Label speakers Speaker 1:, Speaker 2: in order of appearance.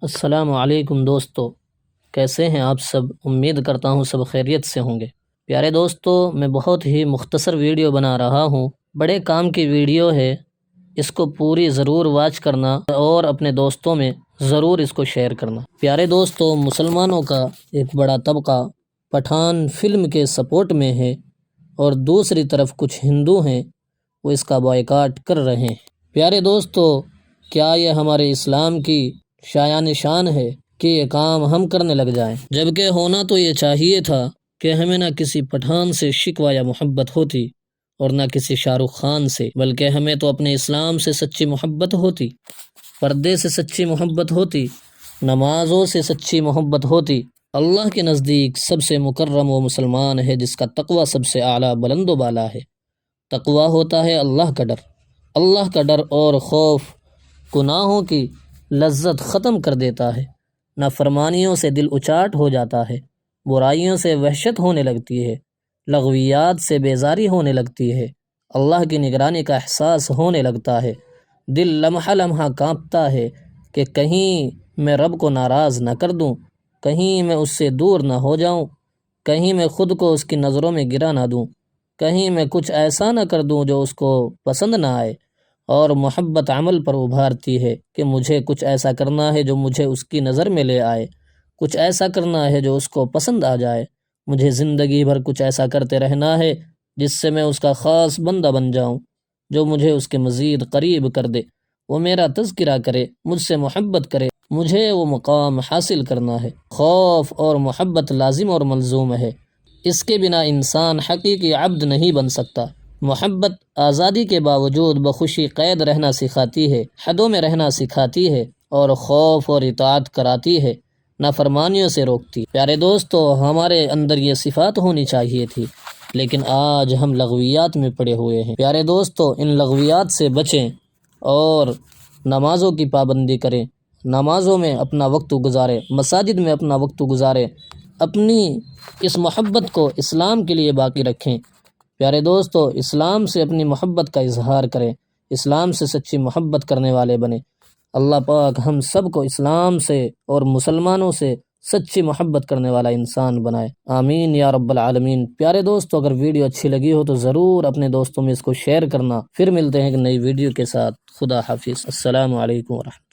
Speaker 1: السلام علیکم دوستو، کیسے ہیں آپ سب؟ امید کرتا ہوں سب خیریت سے ہوں گے۔ پیارے دوستو، میں بہت ہی مختصر ویڈیو بنا رہا ہوں، بڑے کام کی ویڈیو ہے، اس کو پوری ضرور واچ کرنا اور اپنے دوستوں میں ضرور اس کو شیئر کرنا۔ پیارے دوستو، مسلمانوں کا ایک بڑا طبقہ پٹھان فلم کے سپورٹ میں ہے اور دوسری طرف کچھ ہندو ہیں وہ اس کا بائیکاٹ کر رہے ہیں۔ پیارے دوستو، کیا یہ ہمارے اسلام کی شایان شان ہے کہ یہ کام ہم کرنے لگ جائیں؟ جبکہ ہونا تو یہ چاہیے تھا کہ ہمیں نہ کسی پٹھان سے شکوہ یا محبت ہوتی اور نہ کسی شاہ رخ خان سے، بلکہ ہمیں تو اپنے اسلام سے سچی محبت ہوتی، پردے سے سچی محبت ہوتی، نمازوں سے سچی محبت ہوتی۔ اللہ کے نزدیک سب سے مکرم وہ مسلمان ہے جس کا تقوی سب سے اعلیٰ بلند و بالا ہے۔ تقوی ہوتا ہے اللہ کا ڈر۔ اللہ کا ڈر اور خوف گناہوں کی لذت ختم کر دیتا ہے، نافرمانیوں سے دل اچاٹ ہو جاتا ہے، برائیوں سے وحشت ہونے لگتی ہے، لغویات سے بیزاری ہونے لگتی ہے، اللہ کی نگرانی کا احساس ہونے لگتا ہے، دل لمحہ لمحہ کانپتا ہے کہ کہیں میں رب کو ناراض نہ کر دوں، کہیں میں اس سے دور نہ ہو جاؤں، کہیں میں خود کو اس کی نظروں میں گرا نہ دوں، کہیں میں کچھ ایسا نہ کر دوں جو اس کو پسند نہ آئے۔ اور محبت عمل پر ابھارتی ہے کہ مجھے کچھ ایسا کرنا ہے جو مجھے اس کی نظر میں لے آئے، کچھ ایسا کرنا ہے جو اس کو پسند آ جائے، مجھے زندگی بھر کچھ ایسا کرتے رہنا ہے جس سے میں اس کا خاص بندہ بن جاؤں، جو مجھے اس کے مزید قریب کر دے، وہ میرا تذکرہ کرے، مجھ سے محبت کرے، مجھے وہ مقام حاصل کرنا ہے۔ خوف اور محبت لازم اور ملزوم ہے، اس کے بنا انسان حقیقی عبد نہیں بن سکتا۔ محبت آزادی کے باوجود بخوشی قید رہنا سکھاتی ہے، حدوں میں رہنا سکھاتی ہے اور خوف اور اطاعت کراتی ہے، نافرمانیوں سے روکتی۔ پیارے دوستو، ہمارے اندر یہ صفات ہونی چاہیے تھی، لیکن آج ہم لغویات میں پڑے ہوئے ہیں۔ پیارے دوستو، ان لغویات سے بچیں اور نمازوں کی پابندی کریں، نمازوں میں اپنا وقت گزاریں، مساجد میں اپنا وقت گزاریں، اپنی اس محبت کو اسلام کے لیے باقی رکھیں۔ پیارے دوستو، اسلام سے اپنی محبت کا اظہار کریں، اسلام سے سچی محبت کرنے والے بنیں۔ اللہ پاک ہم سب کو اسلام سے اور مسلمانوں سے سچی محبت کرنے والا انسان بنائے، آمین یا رب العالمین۔ پیارے دوستو، اگر ویڈیو اچھی لگی ہو تو ضرور اپنے دوستوں میں اس کو شیئر کرنا۔ پھر ملتے ہیں ایک نئی ویڈیو کے ساتھ۔ خدا حافظ۔ السلام علیکم ورحمۃ اللہ۔